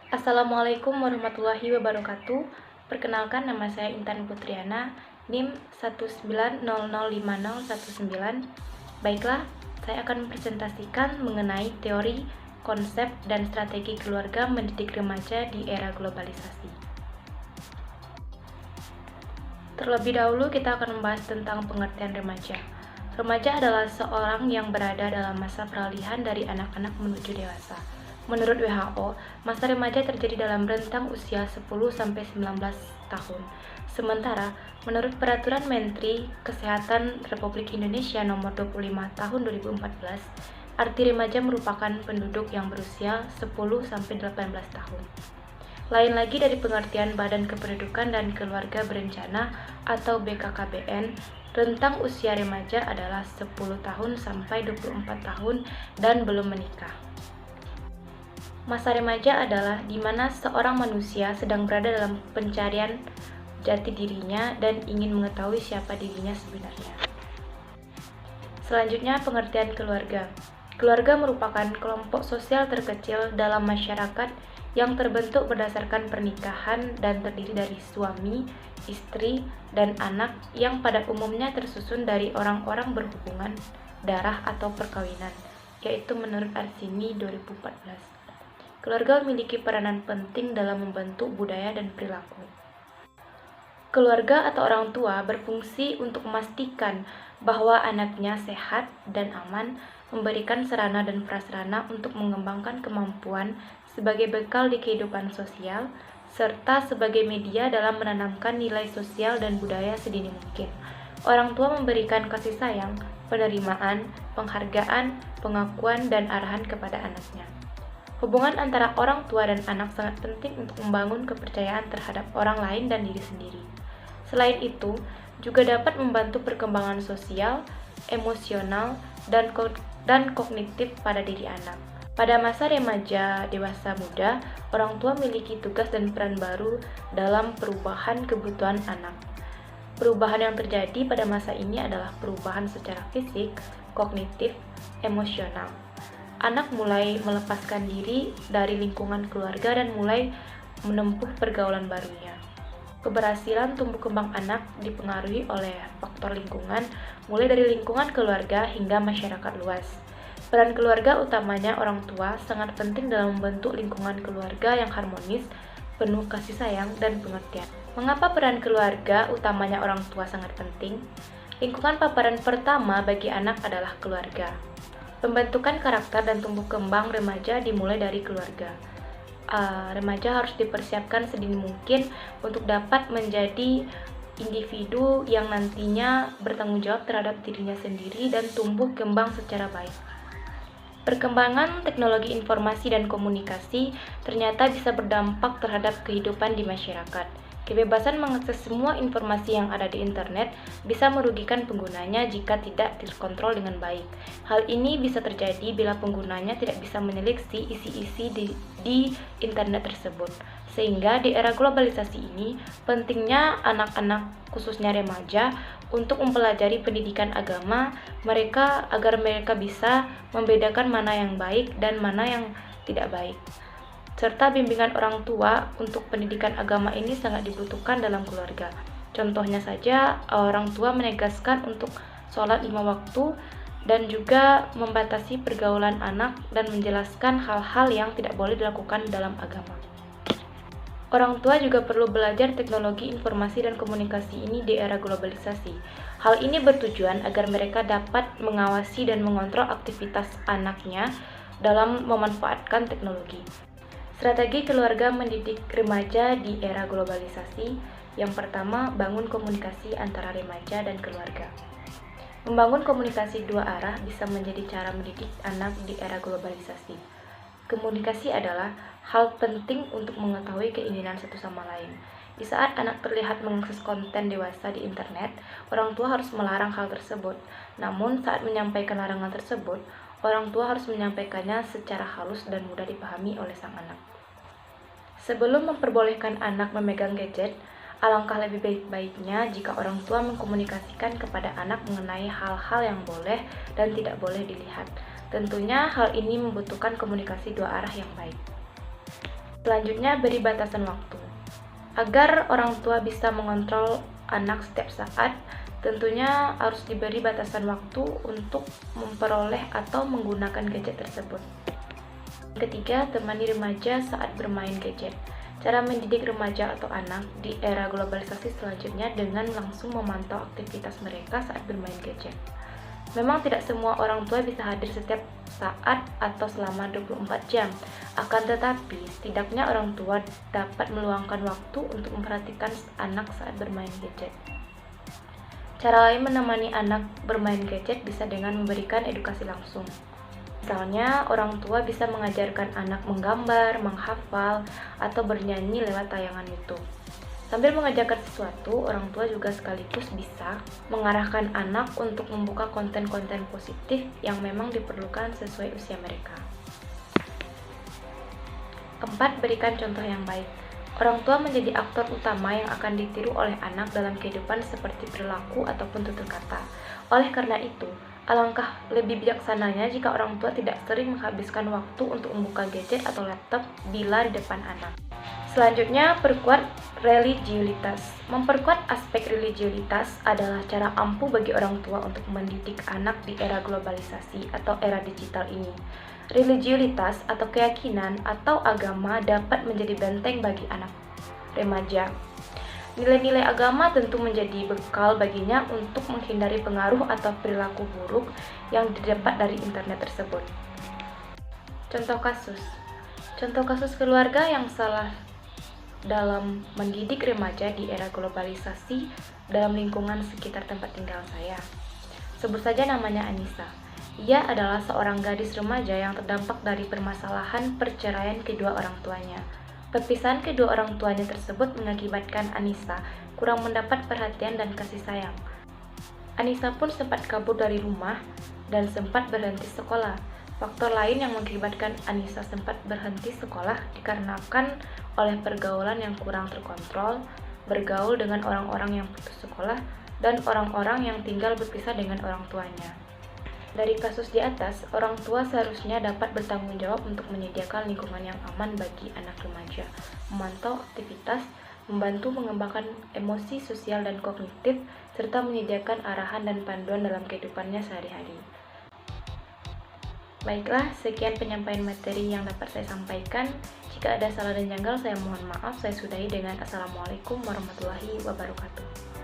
Assalamualaikum warahmatullahi wabarakatuh. Perkenalkan, nama saya Intan Putriana, NIM 1900501. Baiklah, saya akan mempresentasikan mengenai teori, konsep, dan strategi keluarga mendidik remaja di era globalisasi. Terlebih dahulu kita akan membahas tentang pengertian remaja. Remaja adalah seorang yang berada dalam masa peralihan dari anak-anak menuju dewasa. Menurut WHO, masa remaja terjadi dalam rentang usia 10-19 tahun. Sementara, menurut Peraturan Menteri Kesehatan Republik Indonesia Nomor 25 Tahun 2014, arti remaja merupakan penduduk yang berusia 10-18 tahun. Lain lagi dari pengertian Badan Kependudukan dan Keluarga Berencana atau BKKBN, rentang usia remaja adalah 10 tahun sampai 24 tahun dan belum menikah. Masa remaja adalah di mana seorang manusia sedang berada dalam pencarian jati dirinya dan ingin mengetahui siapa dirinya sebenarnya. Selanjutnya, pengertian keluarga. Keluarga merupakan kelompok sosial terkecil dalam masyarakat yang terbentuk berdasarkan pernikahan dan terdiri dari suami, istri, dan anak yang pada umumnya tersusun dari orang-orang berhubungan darah atau perkawinan, yaitu menurut Arsini 2014. Keluarga memiliki peranan penting dalam membentuk budaya dan perilaku. Keluarga atau orang tua berfungsi untuk memastikan bahwa anaknya sehat dan aman, memberikan sarana dan prasarana untuk mengembangkan kemampuan sebagai bekal di kehidupan sosial, serta sebagai media dalam menanamkan nilai sosial dan budaya sedini mungkin. Orang tua memberikan kasih sayang, penerimaan, penghargaan, pengakuan, dan arahan kepada anaknya. Hubungan antara orang tua dan anak sangat penting untuk membangun kepercayaan terhadap orang lain dan diri sendiri. Selain itu, juga dapat membantu perkembangan sosial, emosional, dan kognitif pada diri anak. Pada masa remaja dewasa muda, orang tua memiliki tugas dan peran baru dalam perubahan kebutuhan anak. Perubahan yang terjadi pada masa ini adalah perubahan secara fisik, kognitif, emosional. Anak mulai melepaskan diri dari lingkungan keluarga dan mulai menempuh pergaulan barunya. Keberhasilan tumbuh kembang anak dipengaruhi oleh faktor lingkungan, mulai dari lingkungan keluarga hingga masyarakat luas. Peran keluarga, utamanya orang tua, sangat penting dalam membentuk lingkungan keluarga yang harmonis, penuh kasih sayang dan pengertian. Mengapa peran keluarga, utamanya orang tua, sangat penting? Lingkungan paparan pertama bagi anak adalah keluarga. Pembentukan karakter dan tumbuh kembang remaja dimulai dari keluarga. Remaja harus dipersiapkan sedini mungkin untuk dapat menjadi individu yang nantinya bertanggung jawab terhadap dirinya sendiri dan tumbuh kembang secara baik. Perkembangan teknologi informasi dan komunikasi ternyata bisa berdampak terhadap kehidupan di masyarakat. Kebebasan mengakses semua informasi yang ada di internet bisa merugikan penggunanya jika tidak dikontrol dengan baik. Hal ini bisa terjadi bila penggunanya tidak bisa menyeleksi isi-isi di internet tersebut. Sehingga di era globalisasi ini, pentingnya anak-anak, khususnya remaja, untuk mempelajari pendidikan agama mereka agar mereka bisa membedakan mana yang baik dan mana yang tidak baik. Serta bimbingan orang tua untuk pendidikan agama ini sangat dibutuhkan dalam keluarga. Contohnya saja, orang tua menegaskan untuk sholat 5 waktu dan juga membatasi pergaulan anak dan menjelaskan hal-hal yang tidak boleh dilakukan dalam agama. Orang tua juga perlu belajar teknologi informasi dan komunikasi ini di era globalisasi. Hal ini bertujuan agar mereka dapat mengawasi dan mengontrol aktivitas anaknya dalam memanfaatkan teknologi. Strategi keluarga mendidik remaja di era globalisasi. Yang pertama, bangun komunikasi antara remaja dan keluarga. Membangun komunikasi dua arah bisa menjadi cara mendidik anak di era globalisasi. Komunikasi adalah hal penting untuk mengetahui keinginan satu sama lain. Di saat anak terlihat mengakses konten dewasa di internet, orang tua harus melarang hal tersebut. Namun, saat menyampaikan larangan tersebut, orang tua harus menyampaikannya secara halus dan mudah dipahami oleh sang anak. Sebelum memperbolehkan anak memegang gadget, alangkah lebih baik-baiknya jika orang tua mengkomunikasikan kepada anak mengenai hal-hal yang boleh dan tidak boleh dilihat. Tentunya hal ini membutuhkan komunikasi dua arah yang baik. Selanjutnya, beri batasan waktu. Agar orang tua bisa mengontrol anak setiap saat, tentunya harus diberi batasan waktu untuk memperoleh atau menggunakan gadget tersebut. Ketiga, temani remaja saat bermain gadget. Cara mendidik remaja atau anak di era globalisasi selanjutnya dengan langsung memantau aktivitas mereka saat bermain gadget. Memang tidak semua orang tua bisa hadir setiap saat atau selama 24 jam. Akan tetapi, setidaknya orang tua dapat meluangkan waktu untuk memperhatikan anak saat bermain gadget. Cara lain menemani anak bermain gadget bisa dengan memberikan edukasi langsung. Misalnya, orang tua bisa mengajarkan anak menggambar, menghafal, atau bernyanyi lewat tayangan YouTube. Sambil mengajarkan sesuatu, orang tua juga sekaligus bisa mengarahkan anak untuk membuka konten-konten positif yang memang diperlukan sesuai usia mereka. Keempat, berikan contoh yang baik. Orang tua menjadi aktor utama yang akan ditiru oleh anak dalam kehidupan seperti perilaku ataupun tutur kata. Oleh karena itu, alangkah lebih bijaksananya jika orang tua tidak sering menghabiskan waktu untuk membuka gadget atau laptop bila di depan anak. Selanjutnya, perkuat religiulitas. Memperkuat aspek religiulitas adalah cara ampuh bagi orang tua untuk mendidik anak di era globalisasi atau era digital ini. Religiulitas atau keyakinan atau agama dapat menjadi benteng bagi anak remaja. Nilai-nilai agama tentu menjadi bekal baginya untuk menghindari pengaruh atau perilaku buruk yang didapat dari internet tersebut. Contoh kasus keluarga yang salah dalam mendidik remaja di era globalisasi dalam lingkungan sekitar tempat tinggal saya. Sebut saja namanya Anissa. Ia adalah seorang gadis remaja yang terdampak dari permasalahan perceraian kedua orang tuanya. Perpisahan kedua orang tuanya tersebut mengakibatkan Anissa kurang mendapat perhatian dan kasih sayang. Anissa pun sempat kabur dari rumah dan sempat berhenti sekolah. Faktor lain yang mengakibatkan Anissa sempat berhenti sekolah dikarenakan oleh pergaulan yang kurang terkontrol, bergaul dengan orang-orang yang putus sekolah, dan orang-orang yang tinggal berpisah dengan orang tuanya. Dari kasus di atas, orang tua seharusnya dapat bertanggung jawab untuk menyediakan lingkungan yang aman bagi anak remaja, memantau aktivitas, membantu mengembangkan emosi sosial dan kognitif, serta menyediakan arahan dan panduan dalam kehidupannya sehari-hari. Baiklah, sekian penyampaian materi yang dapat saya sampaikan. Jika ada salah dan janggal, saya mohon maaf. Saya sudahi dengan Assalamualaikum warahmatullahi wabarakatuh.